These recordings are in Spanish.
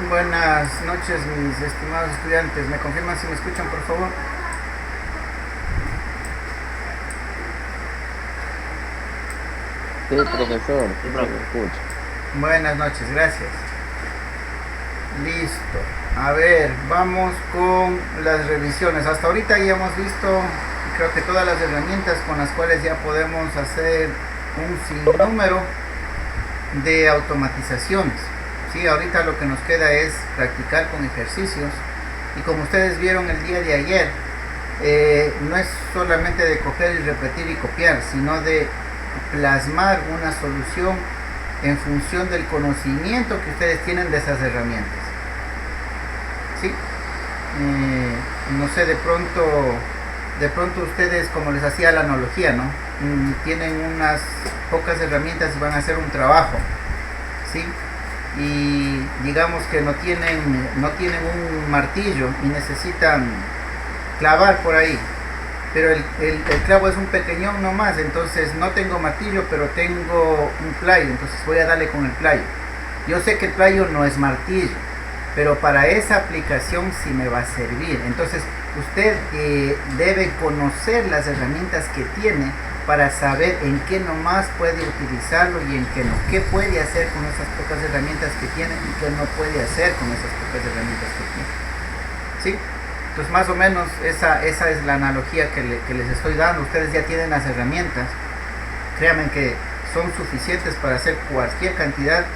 Buenas noches, mis estimados estudiantes. ¿Me confirman si me escuchan, por favor? Sí, profesor, Sí, se profe. lo escucho. Buenas noches, gracias. Listo. A ver, vamos con las revisiones. Hasta ahorita ya hemos visto, creo que todas las herramientas con las cuales ya podemos hacer un sinnúmero de automatizaciones. Sí, ahorita lo que nos queda es practicar con ejercicios. Y como ustedes vieron el día de ayer, no es solamente de coger y repetir y copiar, sino de plasmar una solución en función del conocimiento que ustedes tienen de esas herramientas. ¿Sí? No sé, de pronto ustedes, como les hacía la analogía, ¿no? Tienen unas pocas herramientas y van a hacer un trabajo, ¿sí? Y digamos que no tienen un martillo y necesitan clavar por ahí, pero el clavo es un pequeñón nomás, entonces no tengo martillo, pero tengo un playo, entonces voy a darle con el playo. Yo sé que el playo no es martillo, pero para esa aplicación sí me va a servir. Entonces usted debe conocer las herramientas que tiene para saber en qué nomás puede utilizarlo y en qué no. ¿Qué puede hacer con esas pocas herramientas que tiene y qué no puede hacer con esas pocas herramientas que tiene? ¿Sí? Entonces más o menos esa es la analogía que les estoy dando. Ustedes ya tienen las herramientas. Créanme que son suficientes para hacer cualquier cantidad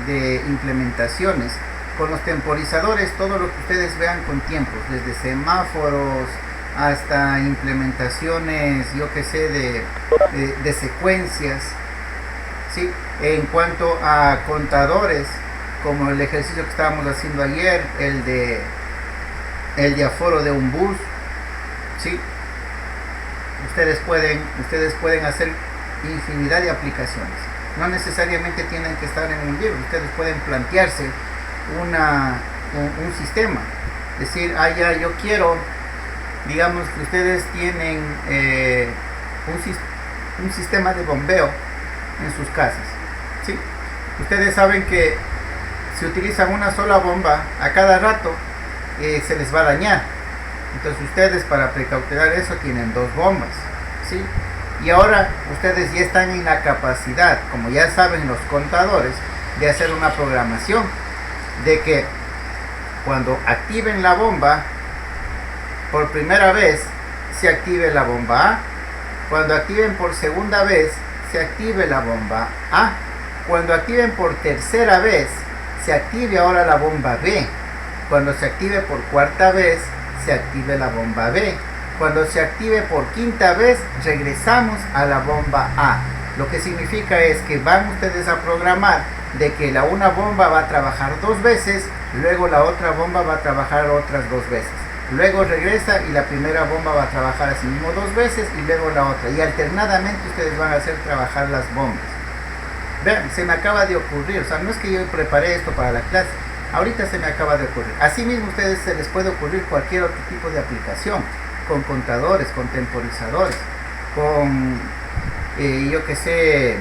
de implementaciones. Con los temporizadores, todo lo que ustedes vean con tiempos, desde semáforos hasta implementaciones, yo que sé, de secuencias, ¿sí? En cuanto a contadores, como el ejercicio que estábamos haciendo ayer, el de aforo de un bus, ¿sí? Ustedes pueden hacer infinidad de aplicaciones. No necesariamente tienen que estar en un libro, ustedes pueden plantearse un sistema, decir, ya yo quiero, digamos que ustedes tienen un sistema de bombeo en sus casas, ¿sí? Ustedes saben que si utilizan una sola bomba a cada rato se les va a dañar, entonces ustedes, para precautelar eso, tienen dos bombas, ¿sí? Y ahora ustedes ya están en la capacidad, como ya saben los contadores, de hacer una programación de que cuando activen la bomba por primera vez se active la bomba A, cuando activen por segunda vez se active la bomba A, cuando activen por tercera vez se active ahora la bomba B, cuando se active por cuarta vez se active la bomba B, cuando se active por quinta vez regresamos a la bomba A. Lo que significa es que van ustedes a programar de que una bomba va a trabajar dos veces, luego la otra bomba va a trabajar otras dos veces, luego regresa y la primera bomba va a trabajar así mismo dos veces y luego la otra, y alternadamente ustedes van a hacer trabajar las bombas. Vean, se me acaba de ocurrir, o sea, no es que yo preparé esto para la clase, ahorita se me acaba de ocurrir. Así mismo a ustedes se les puede ocurrir cualquier otro tipo de aplicación, con contadores, con temporizadores, con yo que sé,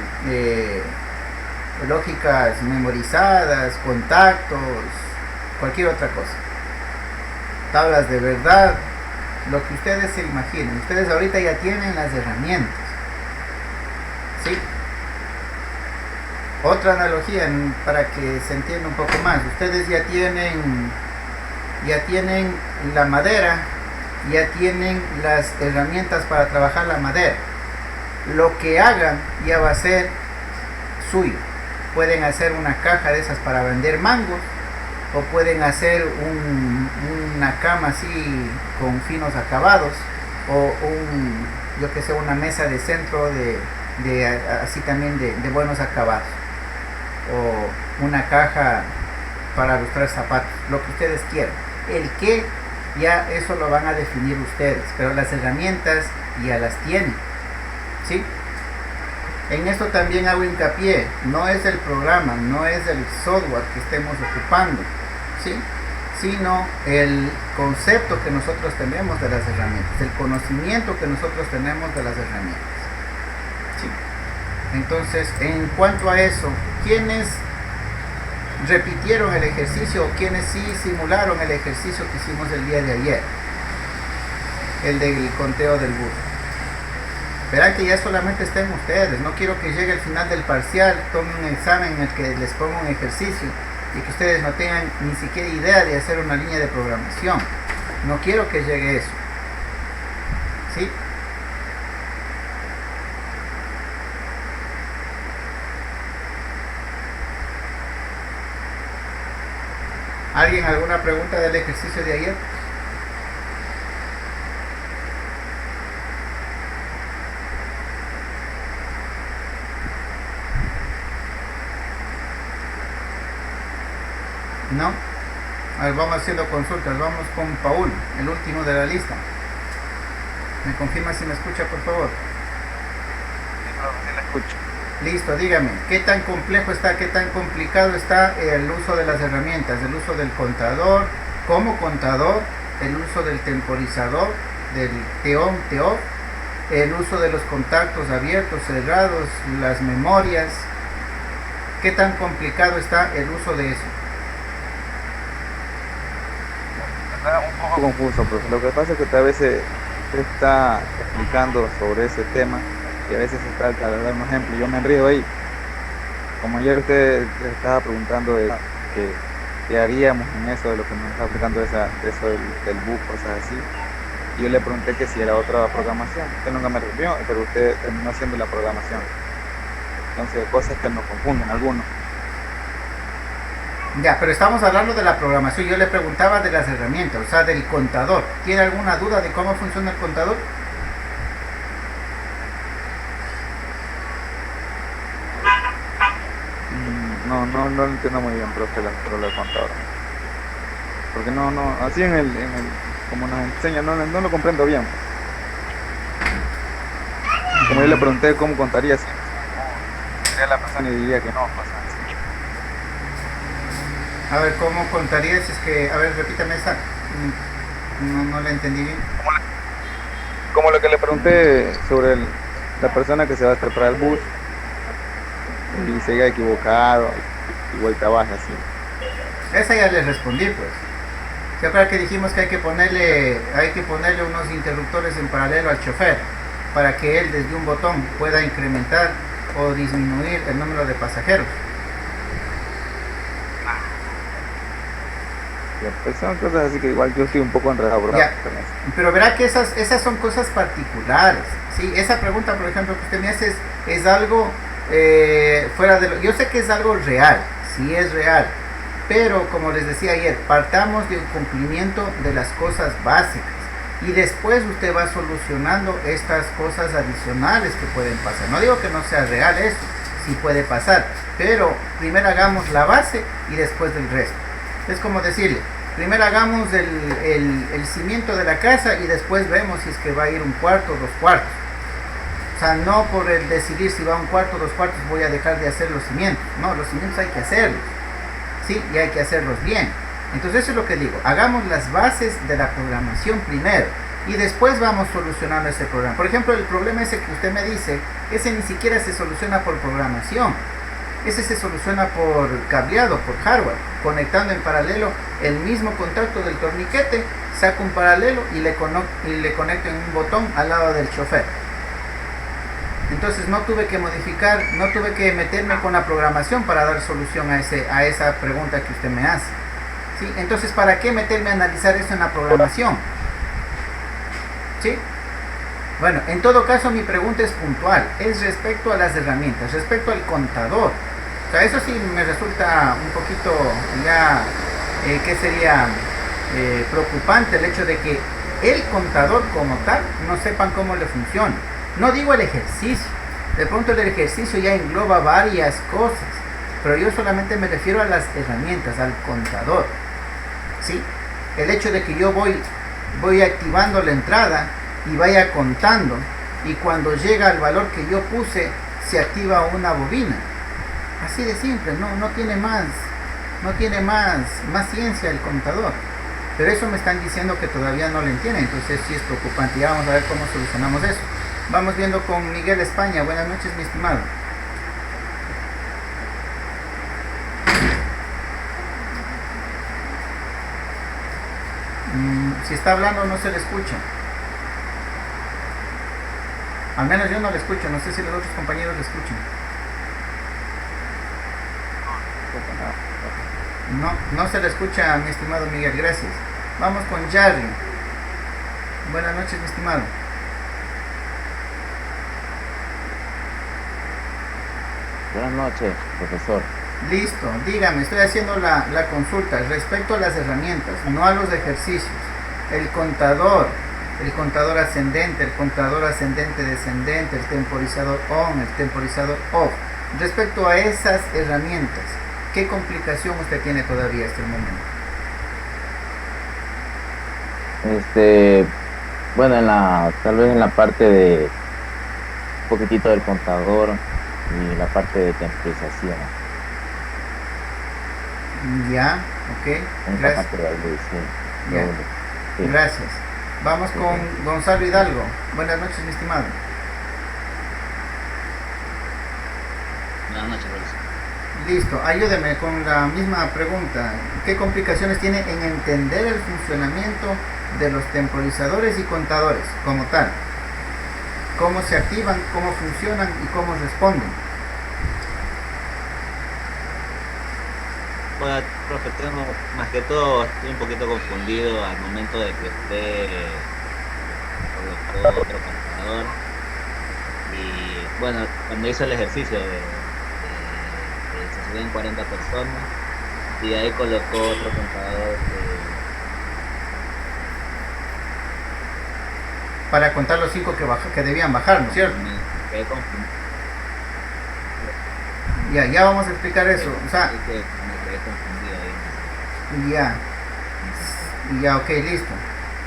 lógicas memorizadas, contactos, cualquier otra cosa, tablas de verdad, lo que ustedes se imaginen. Ustedes ahorita ya tienen las herramientas, ¿sí? Otra analogía para que se entienda un poco más, ustedes ya tienen la madera, ya tienen las herramientas para trabajar la madera. Lo que hagan ya va a ser suyo. Pueden hacer una caja de esas para vender mangos, o pueden hacer una cama así con finos acabados, o yo que sé, una mesa de centro así también de buenos acabados, o una caja para ilustrar zapatos, lo que ustedes quieran. El qué, ya eso lo van a definir ustedes, pero las herramientas ya las tienen, ¿sí? En esto también hago hincapié, no es el programa, no es el software que estemos ocupando, ¿sí? Sino el concepto que nosotros tenemos de las herramientas, el conocimiento que nosotros tenemos de las herramientas, ¿sí? Entonces, en cuanto a eso, ¿quiénes repitieron el ejercicio o quienes sí simularon el ejercicio que hicimos el día de ayer, el del conteo del bus. Verán que ya solamente estén ustedes, no quiero que llegue el final del parcial, tomen un examen en el que les ponga un ejercicio y que ustedes no tengan ni siquiera idea de hacer una línea de programación. No quiero que llegue eso. ¿Sí? ¿Alguien alguna pregunta del ejercicio de ayer? ¿No? A ver, vamos haciendo consultas. Vamos con Paul, el último de la lista. ¿Me confirma si me escucha, por favor? Sí, profe, sí la escucho. Listo, dígame, ¿qué tan complejo está, qué tan complicado está el uso de las herramientas, el uso del contador, como contador, el uso del temporizador, del TEON, TEOF, el uso de los contactos abiertos, cerrados, las memorias? ¿Qué tan complicado está el uso de eso? Está un poco confuso, profe. Lo que pasa es que a veces usted está explicando sobre ese tema y a veces está al dar un ejemplo. Yo me enrío ahí. Como ayer usted estaba preguntando de qué haríamos en eso, de lo que nos estaba explicando de eso del bus, cosas así. Y yo le pregunté que si era otra programación. Usted nunca me respondió, pero usted terminó haciendo la programación. Entonces, cosas que nos confunden algunos. Ya, pero estamos hablando de la programación. Yo le preguntaba de las herramientas, o sea, del contador. ¿Tiene alguna duda de cómo funciona el contador? No lo entiendo muy bien, profe, lo del contador. Porque así como nos enseña, no lo comprendo bien. Como yo le pregunté cómo contaría, si sería la persona y diría que no, pasa así. A ver, ¿cómo contaría si es que... A ver, repítame esa. No la entendí bien. Como lo que le pregunté sobre la persona que se va a trepar al bus y se haya equivocado y vuelta baja así. Esa ya les respondí, pues. ¿Se acuerdan que dijimos que hay que ponerle unos interruptores en paralelo al chofer para que él desde un botón pueda incrementar o disminuir el número de pasajeros? Pues son cosas así que igual yo estoy un poco enredado, bro. Pero verá que esas son cosas particulares, ¿sí? Esa pregunta, por ejemplo, que usted me hace es algo fuera de lo... Yo sé que es algo real, sí es real, pero como les decía ayer, partamos de un cumplimiento de las cosas básicas y después usted va solucionando estas cosas adicionales que pueden pasar. No digo que no sea real eso, sí puede pasar, pero primero hagamos la base y después del resto. Es como decirle, primero hagamos el cimiento de la casa y después vemos si es que va a ir un cuarto o 2 cuartos. O sea, no por el decidir si va un cuarto o 2 cuartos voy a dejar de hacer los cimientos. No, los cimientos hay que hacerlos, ¿sí? Y hay que hacerlos bien. Entonces eso es lo que digo, hagamos las bases de la programación primero y después vamos solucionando ese programa. Por ejemplo, el problema ese que usted me dice, ese ni siquiera se soluciona por programación. Ese se soluciona por cableado, por hardware, conectando en paralelo el mismo contacto del torniquete, saco un paralelo y le conecto en un botón al lado del chofer. Entonces no tuve que modificar, no tuve que meterme con la programación para dar solución a esa pregunta que usted me hace. ¿Sí? Entonces, ¿para qué meterme a analizar eso en la programación? ¿Sí? Bueno, en todo caso mi pregunta es puntual, es respecto a las herramientas, respecto al contador. O sea, eso sí me resulta un poquito ya, ¿qué sería? Preocupante el hecho de que el contador como tal no sepan cómo le funciona. No digo el ejercicio, de pronto el ejercicio ya engloba varias cosas, pero yo solamente me refiero a las herramientas, al contador. ¿Sí? El hecho de que yo voy activando la entrada y vaya contando y cuando llega al valor que yo puse se activa una bobina, así de simple, no tiene más ciencia el contador, pero eso me están diciendo que todavía no lo entienden, entonces sí es preocupante. Ya vamos a ver cómo solucionamos eso. Vamos viendo con Miguel España. Buenas noches, mi estimado. Si está hablando no se le escucha. Al menos yo no le escucho, no sé si los otros compañeros le escuchan. No se le escucha, mi estimado Miguel, gracias. Vamos con Jarry. Buenas noches, mi estimado. Buenas noches, profesor. Listo, dígame, estoy haciendo la consulta respecto a las herramientas, no a los ejercicios. El contador ascendente, el contador ascendente descendente, el temporizador on, el temporizador off. Respecto a esas herramientas, ¿qué complicación usted tiene todavía hasta el momento? Bueno, tal vez en la parte de un poquitito del contador y la parte de temporización. Ya, ok, gracias. Sí. Ya. Sí. Gracias. Vamos con Gonzalo Hidalgo. Buenas noches, mi estimado. Buenas noches, profesor. Listo, ayúdeme con la misma pregunta. ¿Qué complicaciones tiene en entender el funcionamiento de los temporizadores y contadores como tal? ¿Cómo se activan, cómo funcionan y cómo responden? Bueno, profe, más que todo estoy un poquito confundido al momento de que usted colocó otro contador y bueno, cuando hizo el ejercicio de se subían 40 personas y ahí colocó otro contador Para contar los 5 que debían bajar, ¿no es cierto? me quedé confundido. Ya vamos a explicar eso. O sea, Me quedé confundido ahí. ya, ok, listo.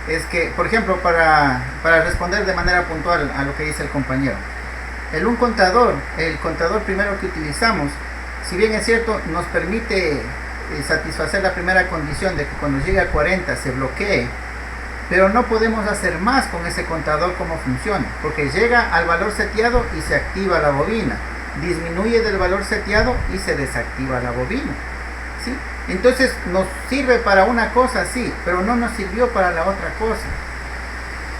Es que, por ejemplo, para responder de manera puntual a lo que dice el compañero, el contador primero que utilizamos, si bien es cierto, nos permite satisfacer la primera condición de que cuando llegue a 40 se bloquee, pero no podemos hacer más con ese contador como funciona, porque llega al valor seteado y se activa la bobina, disminuye del valor seteado y se desactiva la bobina, ¿sí? Entonces nos sirve para una cosa, sí, pero no nos sirvió para la otra cosa.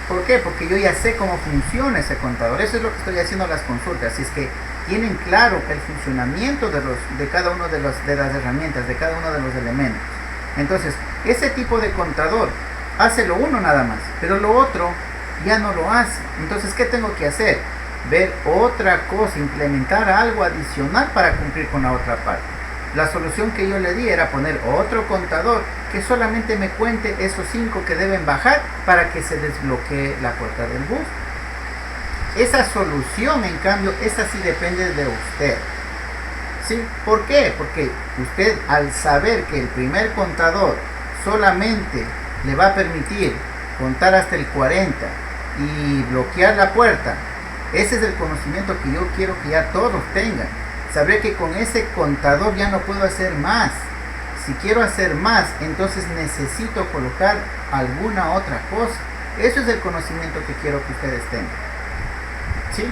¿Por qué? Porque yo ya sé cómo funciona ese contador. Eso es lo que estoy haciendo las consultas. Si es que tienen claro el funcionamiento de cada uno de las herramientas, de cada uno de los elementos. Entonces, ese tipo de contador hace lo uno nada más, pero lo otro ya no lo hace. Entonces, ¿qué tengo que hacer? Ver otra cosa, implementar algo adicional para cumplir con la otra parte. La solución que yo le di era poner otro contador que solamente me cuente esos 5 que deben bajar para que se desbloquee la puerta del bus. Esa solución, en cambio, esa sí depende de usted. ¿Sí? ¿Por qué? Porque usted, al saber que el primer contador solamente le va a permitir contar hasta el 40 y bloquear la puerta, ese es el conocimiento que yo quiero que ya todos tengan. Sabré que con ese contador ya no puedo hacer más. Si quiero hacer más, entonces necesito colocar alguna otra cosa. Eso es el conocimiento que quiero que ustedes tengan. ¿Sí?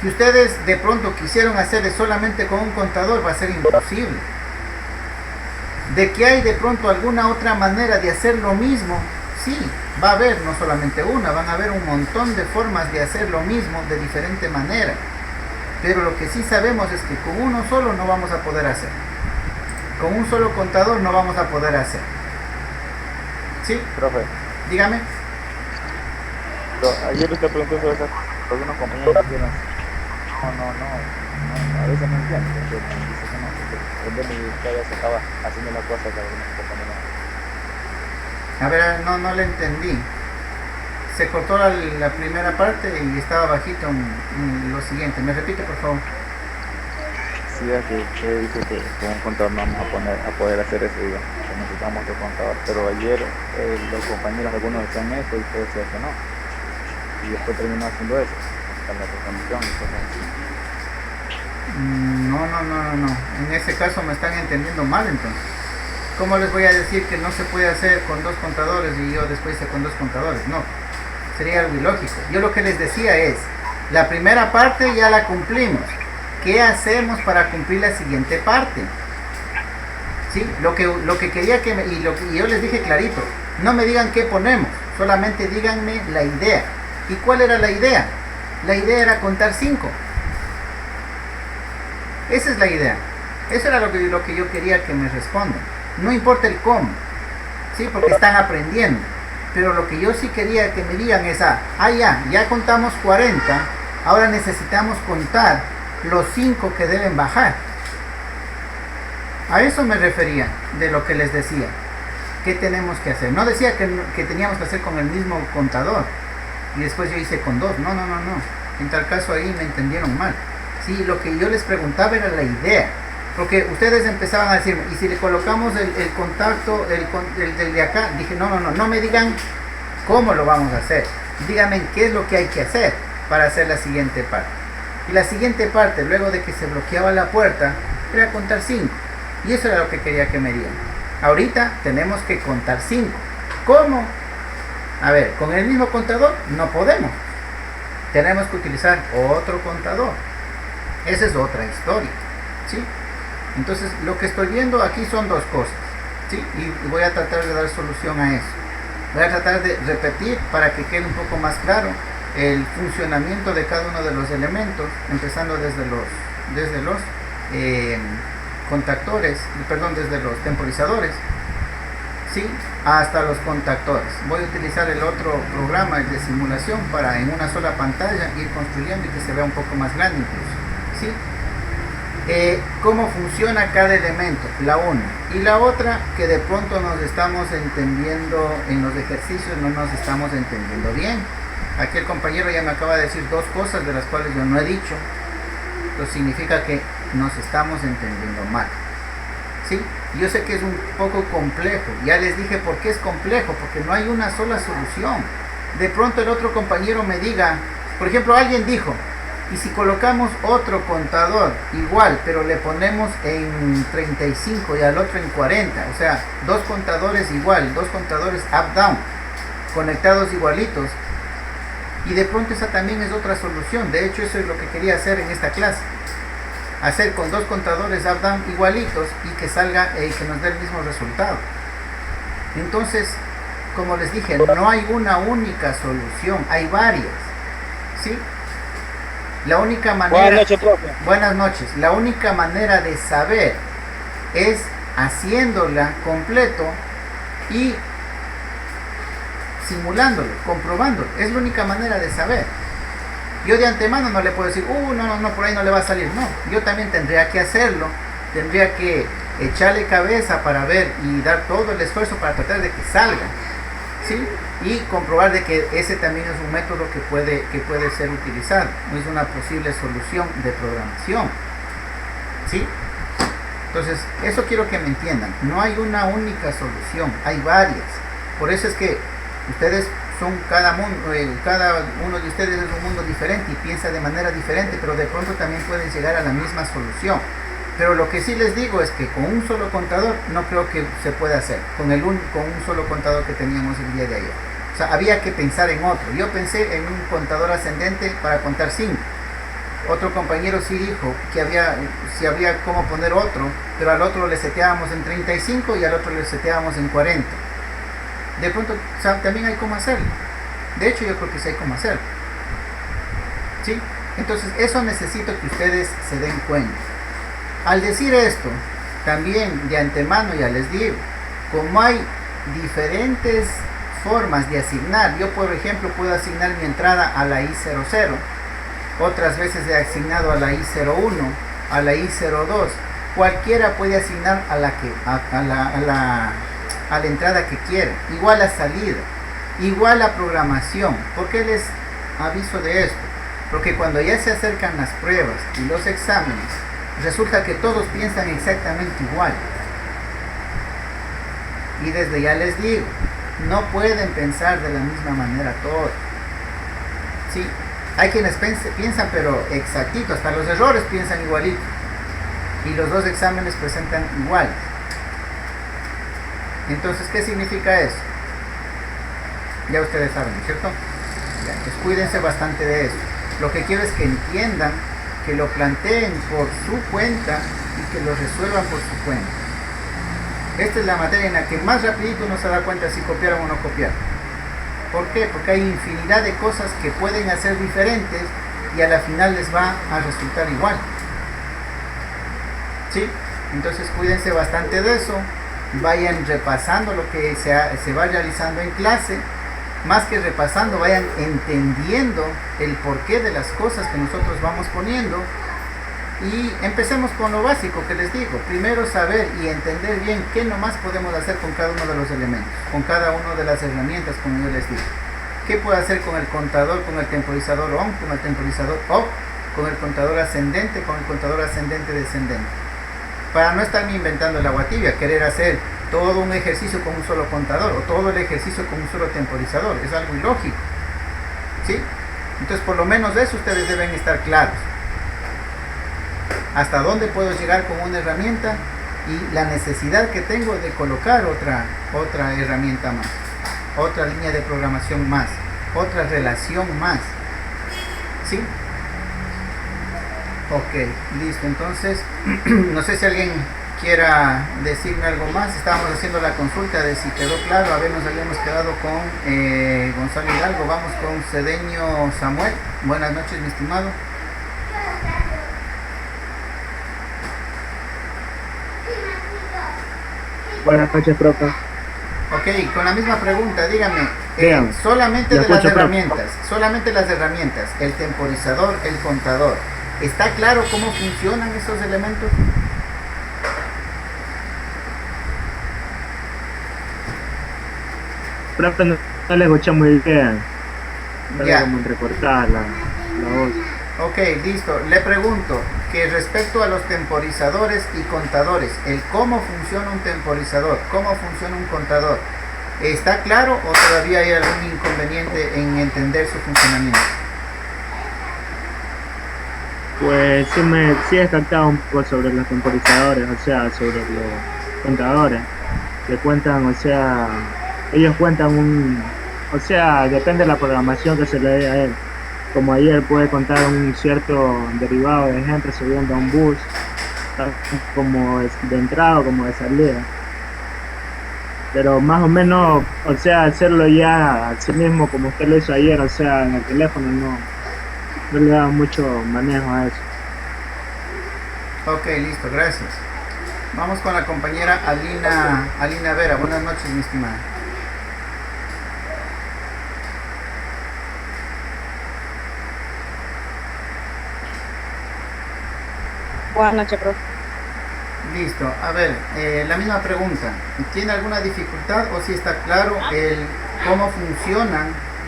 Que ustedes de pronto quisieron hacer solamente con un contador va a ser imposible. De que hay de pronto alguna otra manera de hacer lo mismo, sí, va a haber no solamente una, van a haber un montón de formas de hacer lo mismo de diferente manera. Pero lo que sí sabemos es que con uno solo no vamos a poder hacer. Con un solo contador no vamos a poder hacer. ¿Sí? Profe, Dígame. ayer usted preguntó sobre esas cosas, algunos compañeros dijeron, no, a veces no entiendo, porque dice que no, porque el de usted ya se estaba haciendo la cosa que algunos compañeros. A ver, no le entendí. Se cortó la primera parte y estaba bajito en lo siguiente. ¿Me repite, por favor? Sí, es que usted dice que con un contador no vamos a poder hacer eso, digo, que necesitamos otro contador, pero ayer los compañeros, algunos decían eso y usted decía que no, y después terminó haciendo eso, hasta la transmisión y cosas así. No. En ese caso me están entendiendo mal, entonces. ¿Cómo les voy a decir que no se puede hacer con 2 contadores y yo después hice con 2 contadores? No, sería algo ilógico. Yo lo que les decía es, la primera parte ya la cumplimos. ¿Qué hacemos para cumplir la siguiente parte? ¿Sí? Lo que quería y yo les dije clarito, no me digan qué ponemos, solamente díganme la idea. ¿Y cuál era la idea? La idea era contar 5. Esa es la idea. Eso era lo que yo quería que me respondan. No importa el cómo, ¿sí? Porque están aprendiendo. Pero lo que yo sí quería que me digan es, ya contamos 40, ahora necesitamos contar los 5 que deben bajar. A eso me refería de lo que les decía. ¿Qué tenemos que hacer? No decía que teníamos que hacer con el mismo contador y después yo hice con 2. No. En tal caso ahí me entendieron mal. Sí, lo que yo les preguntaba era la idea. Porque ustedes empezaban a decirme, ¿y si le colocamos el contacto, el de acá? Dije, no me digan cómo lo vamos a hacer. Díganme qué es lo que hay que hacer para hacer la siguiente parte. Y la siguiente parte, luego de que se bloqueaba la puerta, era contar 5. Y eso era lo que quería que me digan. Ahorita tenemos que contar 5. ¿Cómo? A ver, con el mismo contador no podemos. Tenemos que utilizar otro contador. Esa es otra historia, ¿sí? Entonces, lo que estoy viendo aquí son 2 cosas, ¿sí? Y voy a tratar de dar solución a eso. Voy a tratar de repetir para que quede un poco más claro el funcionamiento de cada uno de los elementos, empezando desde los contactores, desde los temporizadores, ¿sí? Hasta los contactores. Voy a utilizar el otro programa, el de simulación, para en una sola pantalla ir construyendo y que se vea un poco más grande incluso, ¿sí? Cómo funciona cada elemento, la una. Y la otra, que de pronto nos estamos entendiendo en los ejercicios, no nos estamos entendiendo bien. Aquí el compañero ya me acaba de decir 2 cosas de las cuales yo no he dicho. Eso significa que nos estamos entendiendo mal, ¿sí? Yo sé que es un poco complejo. Ya les dije por qué es complejo, porque no hay una sola solución. De pronto el otro compañero me diga, por ejemplo, alguien dijo, y si colocamos otro contador igual, pero le ponemos en 35 y al otro en 40, o sea, 2 contadores igual, 2 contadores up-down, conectados igualitos, y de pronto esa también es otra solución. De hecho, eso es lo que quería hacer en esta clase, hacer con 2 contadores up-down igualitos y que salga, que nos dé el mismo resultado. Entonces, como les dije, no hay una única solución, hay varias, ¿sí? La única manera, buenas noches, profe. Buenas noches. La única manera de saber es haciéndola completo y simulándolo, comprobándolo. Es la única manera de saber. Yo de antemano no le puedo decir, no, por ahí no le va a salir. No, yo también tendría que hacerlo, tendría que echarle cabeza para ver y dar todo el esfuerzo para tratar de que salga, ¿sí? Y comprobar de que ese también es un método que puede ser utilizado, no es una posible solución de programación, ¿sí? Entonces, eso quiero que me entiendan, no hay una única solución, hay varias. Por eso es que ustedes son cada uno de ustedes es un mundo diferente y piensa de manera diferente, pero de pronto también pueden llegar a la misma solución. Pero lo que sí les digo es que con un solo contador no creo que se pueda hacer, con un solo contador que teníamos el día de ayer. O sea, había que pensar en otro. Yo pensé en un contador ascendente para contar 5. Otro compañero sí dijo que había cómo poner otro, pero al otro le seteábamos en 35 y al otro le seteábamos en 40. De pronto, o sea, también hay cómo hacerlo. De hecho, yo creo que sí hay cómo hacerlo, ¿sí? Entonces, eso necesito que ustedes se den cuenta. Al decir esto, también de antemano ya les digo, como hay diferentes formas de asignar, yo por ejemplo puedo asignar mi entrada a la I00, otras veces he asignado a la I01, a la I02, cualquiera puede asignar a la entrada que quiera, igual a salida, igual a programación. ¿Por qué les aviso de esto? Porque cuando ya se acercan las pruebas y los exámenes, resulta que todos piensan exactamente igual. Y desde ya les digo, no pueden pensar de la misma manera todos. ¿Sí? Hay quienes piensan pero exactito, hasta los errores piensan igualito. Y los 2 exámenes presentan iguales. Entonces, ¿qué significa eso? Ya ustedes saben, ¿cierto? Ya, pues cuídense bastante de eso. Lo que quiero es que entiendan, que lo planteen por su cuenta y que lo resuelvan por su cuenta. Esta es la materia en la que más rapidito uno se da cuenta si copiaron o no copiaron. ¿Por qué? Porque hay infinidad de cosas que pueden hacer diferentes y a la final les va a resultar igual. ¿Sí? Entonces cuídense bastante de eso, vayan repasando lo que se va realizando en clase, más que repasando, vayan entendiendo el porqué de las cosas que nosotros vamos poniendo. Y empecemos con lo básico que les digo. Primero saber y entender bien qué nomás podemos hacer con cada uno de los elementos, con cada una de las herramientas, como yo les digo. ¿Qué puedo hacer con el contador, con el temporizador on, con el temporizador off, con el contador ascendente, con el contador ascendente descendente? Para no estarme inventando el agua tibia, querer hacer todo un ejercicio con un solo contador o todo el ejercicio con un solo temporizador. Es algo ilógico. ¿Sí? Entonces, por lo menos de eso ustedes deben estar claros. Hasta dónde puedo llegar con una herramienta y la necesidad que tengo de colocar otra herramienta más, otra línea de programación más, otra relación más. ¿Sí? Ok, listo. Entonces, no sé si alguien quiera decirme algo más. Estábamos haciendo la consulta de si quedó claro. A ver, nos habíamos quedado con Gonzalo Hidalgo. Vamos con Cedeño Samuel. Buenas noches, mi estimado. Buenas noches, profe. Ok, con la misma pregunta, dígame, Bien, solamente lo de las escucho, herramientas, el temporizador, el contador, ¿está claro cómo funcionan esos elementos? Profe, no le escuché muy bien. Ya. Como entrecortada la voz. Ok, listo. Le pregunto que respecto a los temporizadores y contadores, el cómo funciona un temporizador, cómo funciona un contador, ¿está claro o todavía hay algún inconveniente en entender su funcionamiento? Pues sí he captado un poco sobre los temporizadores, o sea, sobre los contadores, que cuentan, o sea, ellos cuentan o sea, depende de la programación que se le dé a él. Como ayer puede contar un cierto derivado de gente subiendo a un bus, como de entrada o como de salida. Pero más o menos, o sea, hacerlo ya a sí mismo como usted lo hizo ayer, o sea, en el teléfono no le da mucho manejo a eso. Ok, listo, gracias. Vamos con la compañera Alina Vera. Buenas noches, mi estimada. Buenas noches, profe. Listo, a ver, la misma pregunta. ¿Tiene alguna dificultad o si está claro cómo funcionan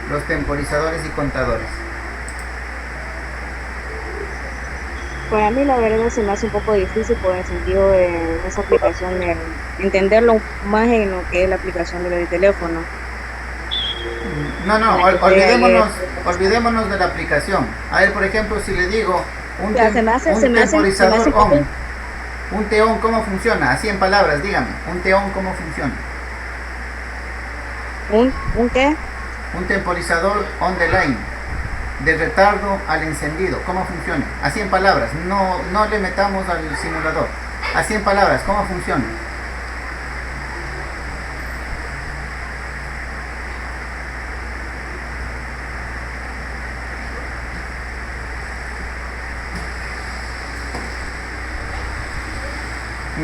los temporizadores y contadores? Pues a mí la verdad se me hace un poco difícil por el sentido de esa aplicación, de entenderlo más en lo que es la aplicación del teléfono. No, Para que pueda leer. olvidémonos de la aplicación. A ver, por ejemplo, si le digo un O sea, se me hace temporizador un poco- on, un TON, ¿cómo funciona? Así en palabras, dígame, un TON, ¿cómo funciona? ¿Un qué? Un temporizador on the line, de retardo al encendido, ¿cómo funciona? Así en palabras, no le metamos al simulador. Así en palabras, ¿cómo funciona?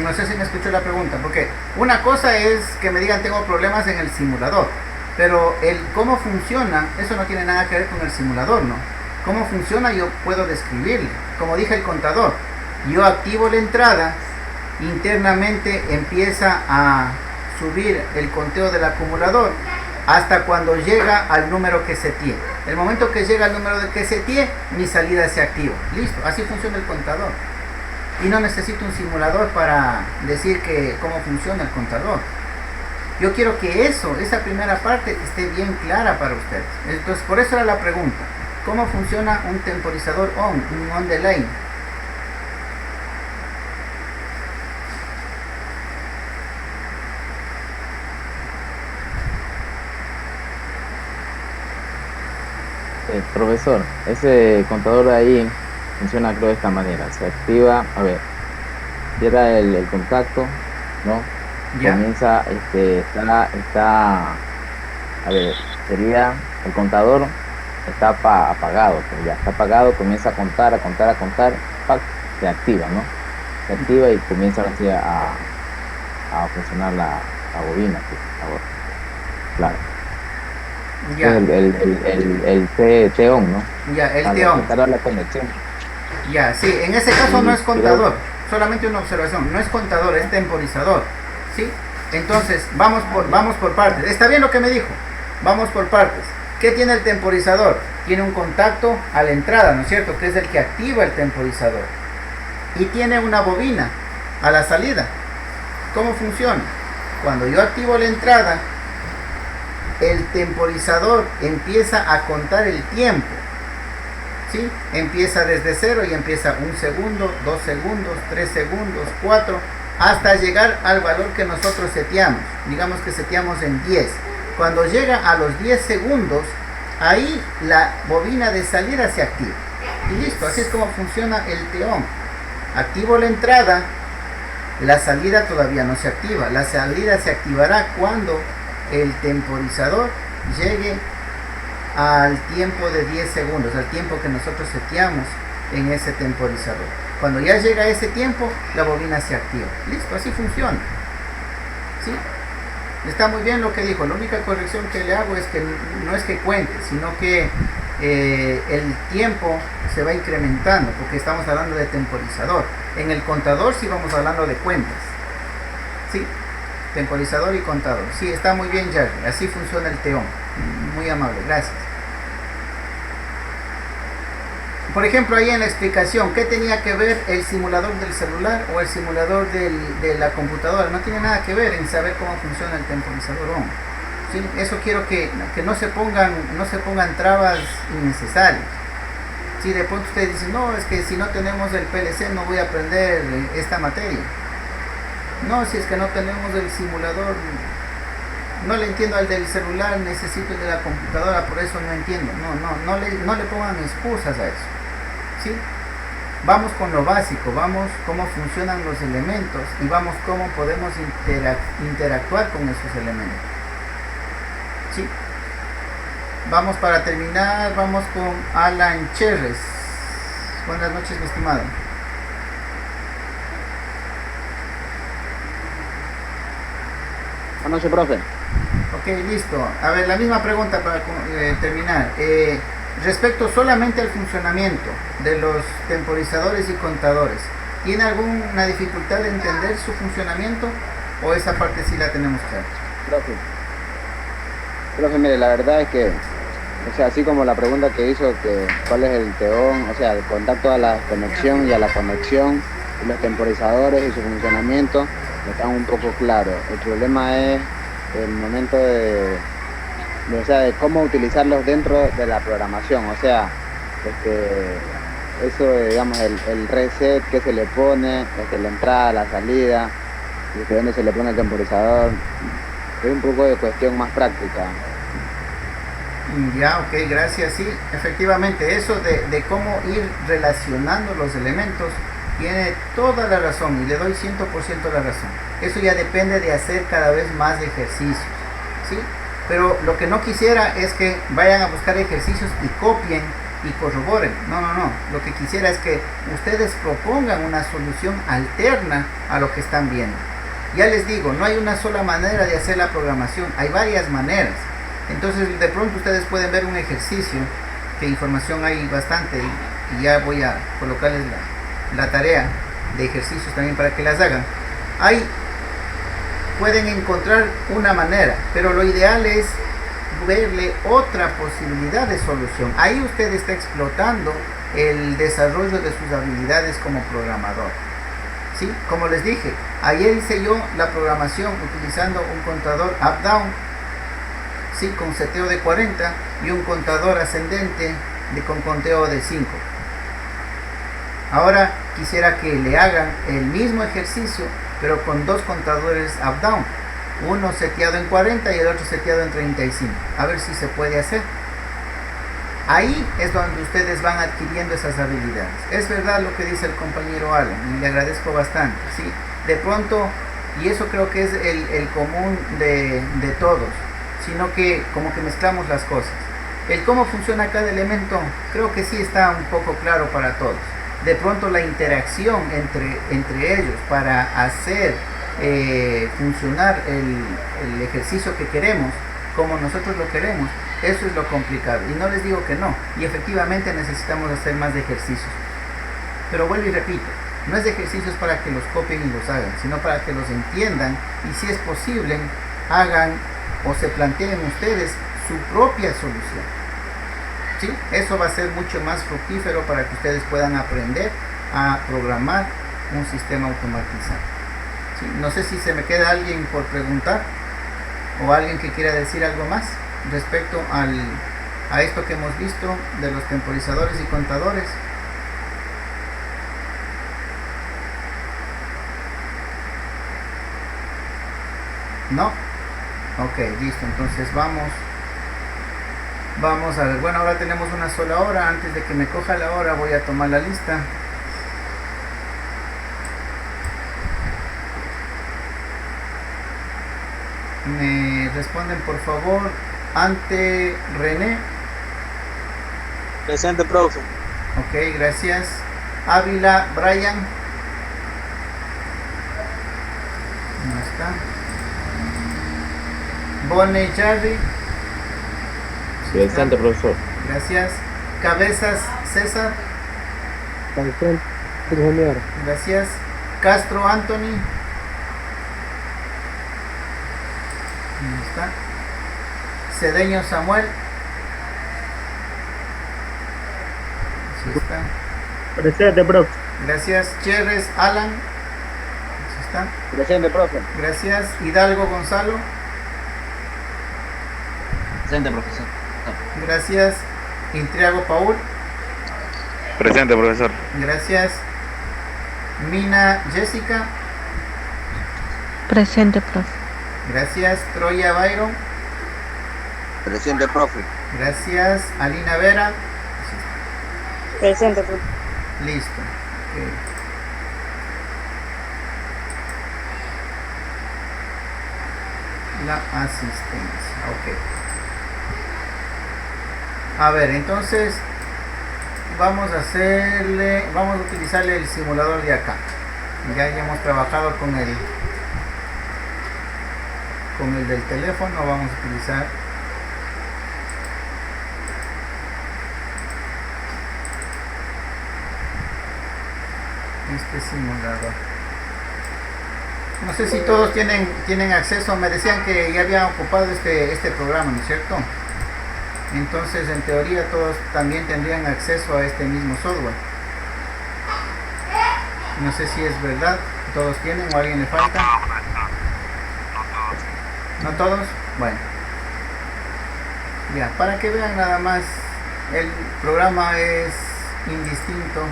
No sé si me escuchó la pregunta, porque una cosa es que me digan tengo problemas en el simulador, pero el cómo funciona, eso no tiene nada que ver con el simulador, ¿no? Cómo funciona yo puedo describirle. Como dije el contador, yo activo la entrada, internamente empieza a subir el conteo del acumulador hasta cuando llega al número que seteé. El momento que llega al número que seteé, mi salida se activa. Listo, así funciona el contador. Y no necesito un simulador para decir cómo funciona el contador. Yo quiero que esa primera parte esté bien clara para ustedes. Entonces, por eso era la pregunta. ¿Cómo funciona un temporizador un on the line? Profesor, ese contador de ahí funciona creo de esta manera. Se activa, a ver, cierra el contacto, ¿no? ¿Ya? Comienza, está, a ver, sería el contador está apagado, pues ya está apagado, comienza a contar, a contar, a contar, ¡pac! Se activa, ¿no? Se activa y comienza así a funcionar la bobina, pues, ahora. Claro. Ya, Es el TEON, ¿no? ya, el Para teón. contar la conexión. Ya, sí, en ese caso no es Y contador, solamente una observación, no es contador, es temporizador, ¿sí? Entonces, vamos por partes. ¿Está bien lo que me dijo? Vamos por partes. ¿Qué tiene el temporizador? Tiene un contacto a la entrada, ¿no es cierto? Que es el que activa el temporizador. Y tiene una bobina a la salida. ¿Cómo funciona? Cuando yo activo la entrada, el temporizador empieza a contar el tiempo. ¿Sí? Empieza desde 0 y empieza 1 segundo, 2 segundos, 3 segundos, 4, hasta llegar al valor que nosotros seteamos. Digamos que seteamos en 10. Cuando llega a los 10 segundos, ahí la bobina de salida se activa. Y listo, así es como funciona el teón. Activo la entrada, la salida todavía no se activa. La salida se activará cuando el temporizador llegue al tiempo de 10 segundos, al tiempo que nosotros seteamos en ese temporizador. Cuando ya llega a ese tiempo, la bobina se activa. Listo, así funciona. ¿Sí? Está muy bien lo que dijo. La única corrección que le hago es que no es que cuente, sino que el tiempo se va incrementando, porque estamos hablando de temporizador. En el contador sí vamos hablando de cuentas. ¿Sí? Temporizador y contador. Sí, está muy bien, Jerry. Así funciona el teón. Muy amable, gracias. Por ejemplo, ahí en la explicación, ¿qué tenía que ver el simulador del celular o el simulador de la computadora? No tiene nada que ver en saber cómo funciona el temporizador ON. ¿Sí? Eso quiero que no se pongan trabas innecesarias. Si de pronto ustedes dicen, no, es que si no tenemos el PLC no voy a aprender esta materia. No, si es que no tenemos el simulador, no le entiendo al del celular, necesito el de la computadora, por eso no entiendo. No le pongan excusas a eso. ¿Sí? Vamos con lo básico, vamos cómo funcionan los elementos y vamos cómo podemos interactuar con esos elementos. ¿Sí? Vamos para terminar, vamos con Alan Cherres. Buenas noches, mi estimado. Buenas noches, profe. Ok, listo. A ver, la misma pregunta para terminar. Respecto solamente al funcionamiento de los temporizadores y contadores, ¿tiene alguna dificultad de entender su funcionamiento o esa parte sí la tenemos clara? Profe, mire, la verdad es que, o sea, así como la pregunta que hizo, que cuál es el teón, o sea, el contacto a la conexión y a la conexión, y los temporizadores y su funcionamiento, están un poco claros. El problema es el momento de cómo utilizarlos dentro de la programación, o sea, eso, digamos, el reset que se le pone, la entrada, la salida, desde dónde se le pone el temporizador, es un poco de cuestión más práctica. Ya, ok, gracias. Sí, efectivamente, eso de cómo ir relacionando los elementos tiene toda la razón y le doy 100% la razón. Eso ya depende de hacer cada vez más ejercicios, ¿sí? Pero lo que no quisiera es que vayan a buscar ejercicios y copien y corroboren. No. Lo que quisiera es que ustedes propongan una solución alterna a lo que están viendo. Ya les digo, no hay una sola manera de hacer la programación, hay varias maneras. Entonces, de pronto ustedes pueden ver un ejercicio, que información hay bastante, y ya voy a colocarles la tarea de ejercicios también para que las hagan. Ahí pueden encontrar una manera, pero lo ideal es verle otra posibilidad de solución. Ahí usted está explotando el desarrollo de sus habilidades como programador. ¿Sí? Como les dije, ayer hice yo la programación utilizando un contador up-down, ¿sí? Con seteo de 40 y un contador ascendente con conteo de 5. Ahora quisiera que le hagan el mismo ejercicio, pero con dos contadores up-down, uno seteado en 40 y el otro seteado en 35, a ver si se puede hacer. Ahí es donde ustedes van adquiriendo esas habilidades. Es verdad lo que dice el compañero Alan, y le agradezco bastante, ¿sí? De pronto, y eso creo que es el común de todos, sino que como que mezclamos las cosas. El cómo funciona cada elemento creo que sí está un poco claro para todos. De pronto la interacción entre ellos para hacer funcionar el ejercicio que queremos, como nosotros lo queremos, eso es lo complicado. Y no les digo que no, y efectivamente necesitamos hacer más de ejercicios. Pero vuelvo y repito, no es de ejercicios para que los copien y los hagan, sino para que los entiendan y si es posible, hagan o se planteen ustedes su propia solución. ¿Sí? Eso va a ser mucho más fructífero para que ustedes puedan aprender a programar un sistema automatizado. ¿Sí? No sé si se me queda alguien por preguntar o alguien que quiera decir algo más respecto a esto que hemos visto de los temporizadores y contadores. ¿No? Ok, listo. Entonces vamos a ver. Bueno, ahora tenemos una sola hora. Antes de que me coja la hora voy a tomar la lista. Me responden por favor. Ante René. Presente, profe. Ok, gracias. Ávila Brian. No está. Bone Jarry. Presente, profesor. Gracias. Cabezas César. Presente, ingeniero. Gracias. Castro Anthony. No está. Cedeño Samuel. Sí está. Presente, profe. Gracias. Cherres Alan. Sí está. Presente, profe. Gracias. Hidalgo Gonzalo. Presente, profesor. Gracias. Intriago Paul. Presente, profesor. Gracias. Mina Jessica. Presente, profe. Gracias. Troya Byron. Presente, profe. Gracias. Alina Vera. Presente, profe. Listo. Ok. La asistencia. Ok. A ver, entonces vamos a utilizarle el simulador de acá. Ya hemos trabajado con el del teléfono, vamos a utilizar este simulador. No sé si todos tienen acceso, me decían que ya habían ocupado este programa, ¿no es cierto? Entonces, en teoría, todos también tendrían acceso a este mismo software. No sé si es verdad, todos tienen o a alguien le falta. ¿No todos? Bueno. Ya, para que vean nada más, el programa es indistinto.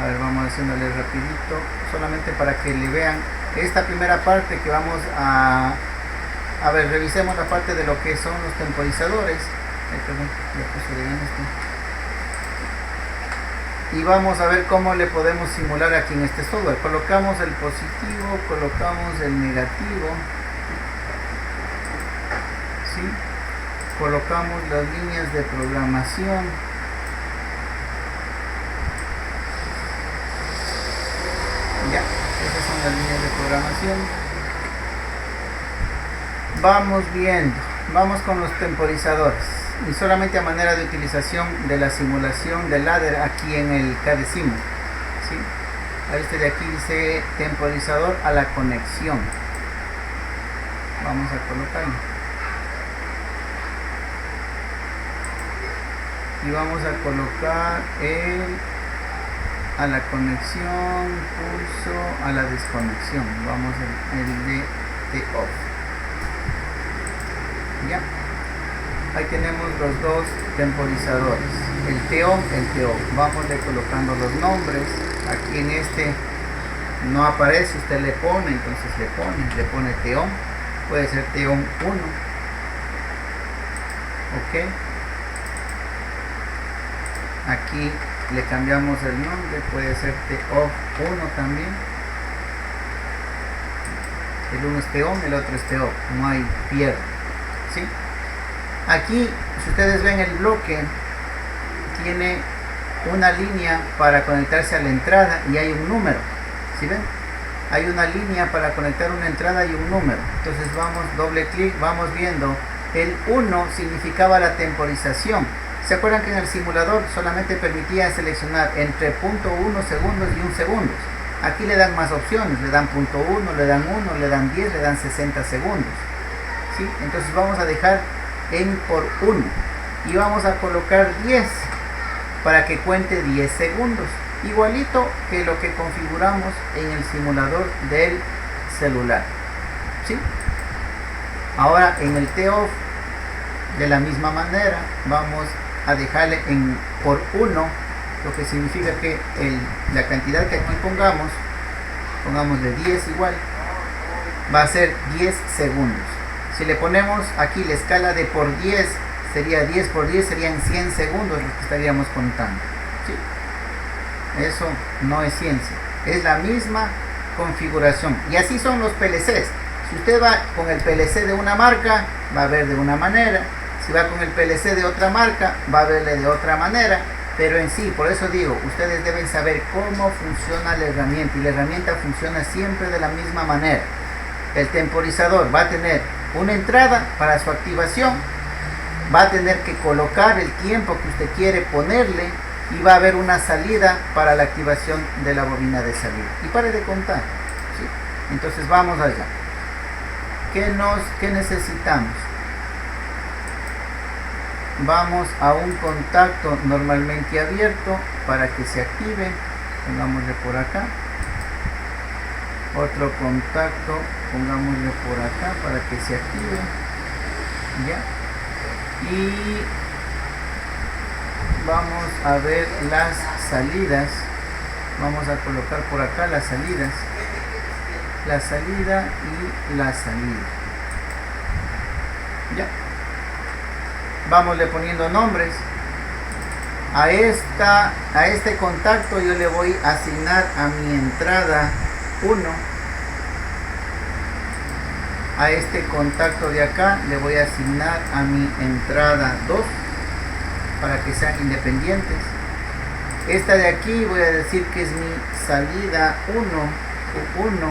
A ver, vamos haciéndole rapidito, solamente para que le vean esta primera parte que vamos a ver, revisemos la parte de lo que son los temporizadores. Ay, perdón, ya puse de ganas esto. Y vamos a ver cómo le podemos simular aquí en este software. Colocamos el positivo, colocamos el negativo, ¿sí? Colocamos las líneas de programación. Ya, esas son las líneas de programación. Vamos viendo, vamos con los temporizadores y solamente a manera de utilización de la simulación del ladder aquí en el CADESIM, ¿sí? Ahí este de aquí dice temporizador a la conexión. Vamos a colocarlo y vamos a colocar a la conexión, pulso a la desconexión. Vamos el de off. Ya, ahí tenemos los dos temporizadores, el TON, el TO. Vamos colocando los nombres. Aquí en este no aparece, usted le pone, entonces le pone TON, puede ser TON 1, ok. Aquí le cambiamos el nombre, puede ser TOF 1 también, El uno es TO, el otro es TO, no hay pierde, ¿sí? Aquí, si ustedes ven el bloque, tiene una línea para conectarse a la entrada y hay un número, ¿sí ven? Hay una línea para conectar una entrada y un número. Entonces vamos, doble clic, vamos viendo. El 1 significaba la temporización. ¿Se acuerdan que en el simulador solamente permitía seleccionar entre 0.1 segundos y 1 segundo? Aquí le dan más opciones, le dan 0.1, le dan 1, le dan 10, le dan 60 segundos, ¿sí? Entonces vamos a dejar en por 1 y vamos a colocar 10 para que cuente 10 segundos, igualito que lo que configuramos en el simulador del celular, ¿sí? Ahora en el TOFF de la misma manera vamos a dejarle en por 1, lo que significa que la cantidad que aquí pongámosle 10 igual, va a ser 10 segundos. Si le ponemos aquí la escala de por 10, sería 10 por 10, serían 100 segundos los que estaríamos contando, ¿sí? Eso no es ciencia, es la misma configuración. Y así son los PLCs. Si usted va con el PLC de una marca, va a ver de una manera. Si va con el PLC de otra marca, va a verle de otra manera. Pero en sí, por eso digo, ustedes deben saber cómo funciona la herramienta. Y la herramienta funciona siempre de la misma manera. El temporizador va a tener una entrada para su activación, va a tener que colocar el tiempo que usted quiere ponerle y va a haber una salida para la activación de la bobina de salida. Y pare de contar, ¿sí? Entonces vamos allá. ¿Qué necesitamos? Vamos a un contacto normalmente abierto para que se active. Pongámosle por acá. Otro contacto, pongámosle por acá para que se active. Ya. Y vamos a ver las salidas. Vamos a colocar por acá las salidas. La salida y la salida. Ya. Vámosle poniendo nombres. A este contacto yo le voy a asignar a mi entrada 1. A este contacto de acá le voy a asignar a mi entrada 2 para que sean independientes. Esta de aquí voy a decir que es mi salida 1.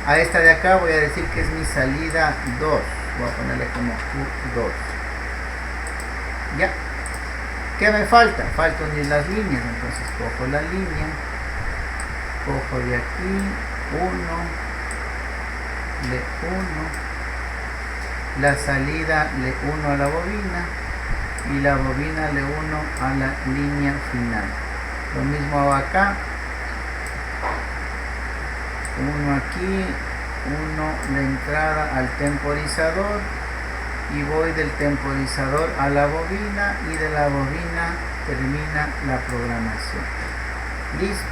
A esta de acá voy a decir que es mi salida 2. Voy a ponerle como Q2. Ya. ¿Qué me falta? Falta unir las líneas. Entonces cojo la línea. Cojo de aquí 1. Le 1. La salida le 1 a la bobina. Y la bobina le 1 a la línea final. Lo mismo hago acá. 1 aquí. 1 la entrada al temporizador y voy del temporizador a la bobina y de la bobina termina la programación. Listo.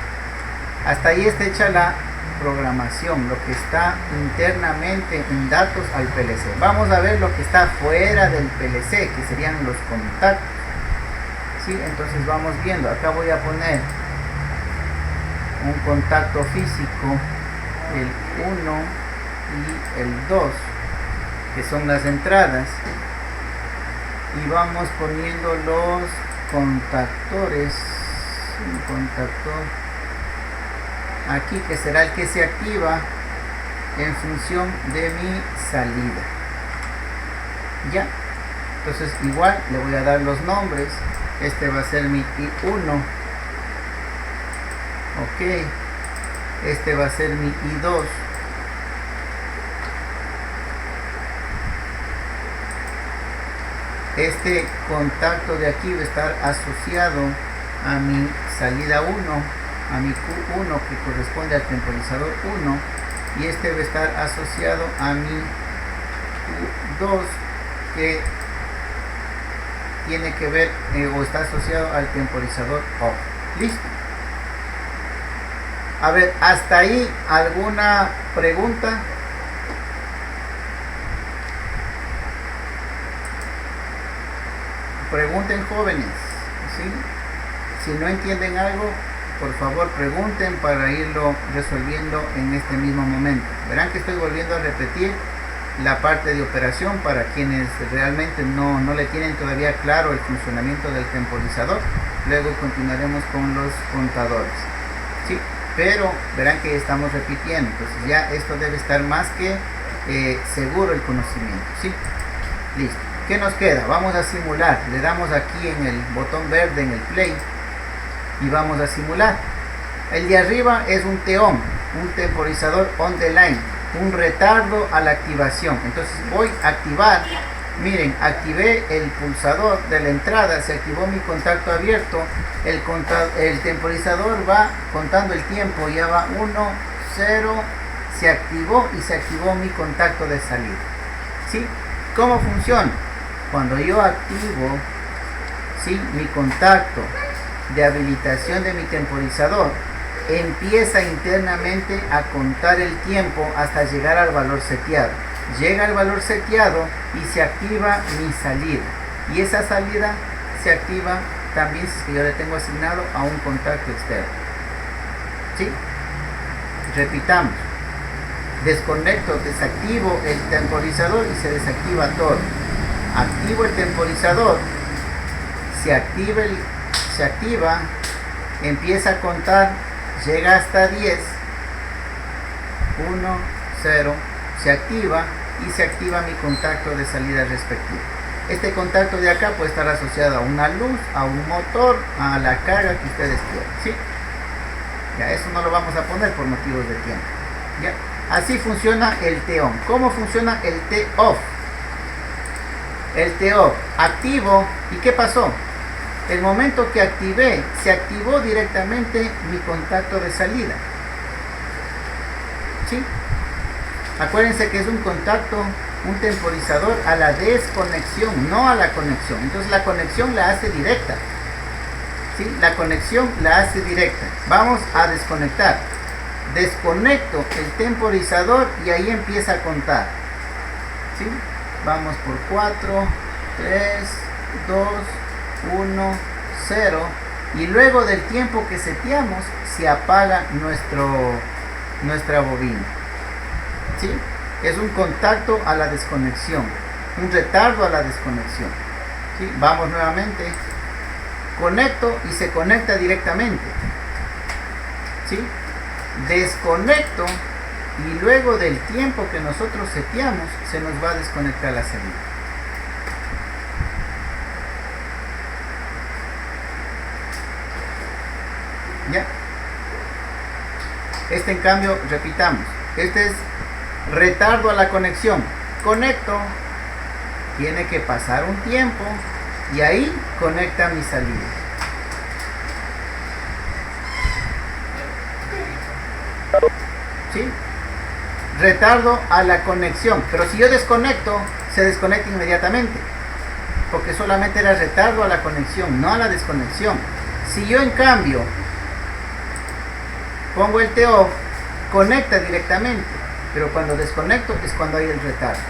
Hasta ahí está hecha la programación, lo que está internamente en datos al PLC. Vamos a ver lo que está fuera del PLC, que serían los contactos. ¿Sí? Entonces vamos viendo. Acá voy a poner un contacto físico, el 1 y el 2, que son las entradas, y vamos poniendo los contactores. Un contactor aquí que será el que se activa en función de mi salida. Ya, entonces igual le voy a dar los nombres. Este va a ser mi I1, ok. Este va a ser mi I2. Este contacto de aquí va a estar asociado a mi salida 1, a mi Q1 que corresponde al temporizador 1, y este va a estar asociado a mi Q2 que tiene que ver o está asociado al temporizador off. Listo. A ver, hasta ahí, ¿alguna pregunta? Pregunten, jóvenes, ¿sí? Si no entienden algo, por favor pregunten para irlo resolviendo en este mismo momento. Verán que estoy volviendo a repetir la parte de operación para quienes realmente no le tienen todavía claro el funcionamiento del temporizador. Luego continuaremos con los contadores, ¿sí? Pero verán que estamos repitiendo, entonces ya esto debe estar más que seguro el conocimiento, ¿sí? Listo. ¿Qué nos queda? Vamos a simular. Le damos aquí en el botón verde en el play y vamos a simular. El de arriba es un TON, un temporizador on the line, un retardo a la activación. Entonces voy a activar. Miren, activé el pulsador de la entrada, se activó mi contacto abierto, el temporizador va contando el tiempo, ya va 1, 0, se activó y se activó mi contacto de salida, ¿sí? ¿Cómo funciona? Cuando yo activo, ¿sí?, mi contacto de habilitación de mi temporizador, empieza internamente a contar el tiempo hasta llegar al valor seteado. Llega al valor seteado y se activa mi salida, y esa salida se activa también si es que yo le tengo asignado a un contacto externo, ¿sí? Repitamos. Desconecto, desactivo el temporizador y se desactiva todo. Activo el temporizador, se activa, empieza a contar, llega hasta 10, 1, 0, se activa y se activa mi contacto de salida respectivo. Este contacto de acá puede estar asociado a una luz, a un motor, a la carga que ustedes quieran, ¿sí? Ya, eso no lo vamos a poner por motivos de tiempo, ¿ya? Así funciona el T-on. ¿Cómo funciona el T-off? El T-off, activo, ¿y qué pasó? El momento que activé, se activó directamente mi contacto de salida, ¿sí? Acuérdense que es un contacto, un temporizador a la desconexión, no a la conexión. Entonces la conexión la hace directa, ¿sí? La conexión la hace directa. Vamos a desconectar. Desconecto el temporizador y ahí empieza a contar, ¿sí? Vamos por 4, 3, 2, 1, 0, y luego del tiempo que seteamos se apaga nuestra bobina, ¿sí? Es un contacto a la desconexión, un retardo a la desconexión, ¿sí? Vamos nuevamente, conecto y se conecta directamente, ¿sí? Desconecto y luego del tiempo que nosotros seteamos se nos va a desconectar la salida. ¿Ya? Este, en cambio, repitamos, este es retardo a la conexión. Conecto, tiene que pasar un tiempo y ahí conecta mi salida. ¿Sí? Retardo a la conexión, pero si yo desconecto, se desconecta inmediatamente, porque solamente era retardo a la conexión, no a la desconexión. Si yo en cambio pongo el T-off, conecta directamente, pero cuando desconecto es cuando hay el retardo.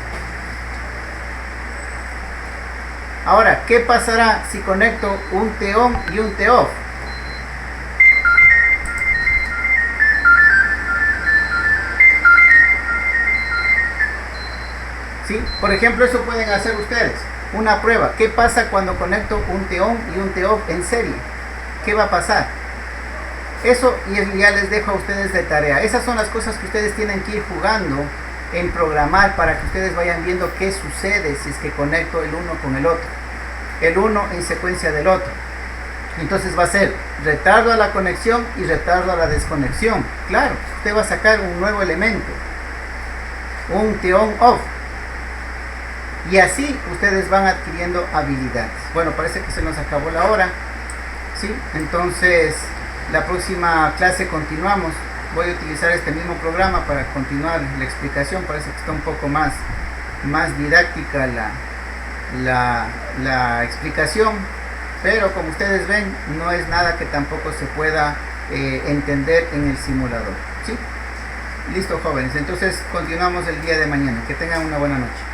Ahora, ¿qué pasará si conecto un T-on y un T-off? ¿Sí? Por ejemplo, eso pueden hacer ustedes. Una prueba. ¿Qué pasa cuando conecto un T-on y un T-off en serie? ¿Qué va a pasar? Eso ya les dejo a ustedes de tarea. Esas son las cosas que ustedes tienen que ir jugando en programar para que ustedes vayan viendo qué sucede si es que conecto el uno con el otro. El uno en secuencia del otro. Entonces va a ser retardo a la conexión y retardo a la desconexión. Claro, usted va a sacar un nuevo elemento. Un T-on off. Y así ustedes van adquiriendo habilidades. Bueno, parece que se nos acabó la hora, ¿sí? Entonces, la próxima clase continuamos. Voy a utilizar este mismo programa para continuar la explicación. Parece que está un poco más didáctica la explicación. Pero como ustedes ven, no es nada que tampoco se pueda entender en el simulador, ¿sí? Listo, jóvenes. Entonces, continuamos el día de mañana. Que tengan una buena noche.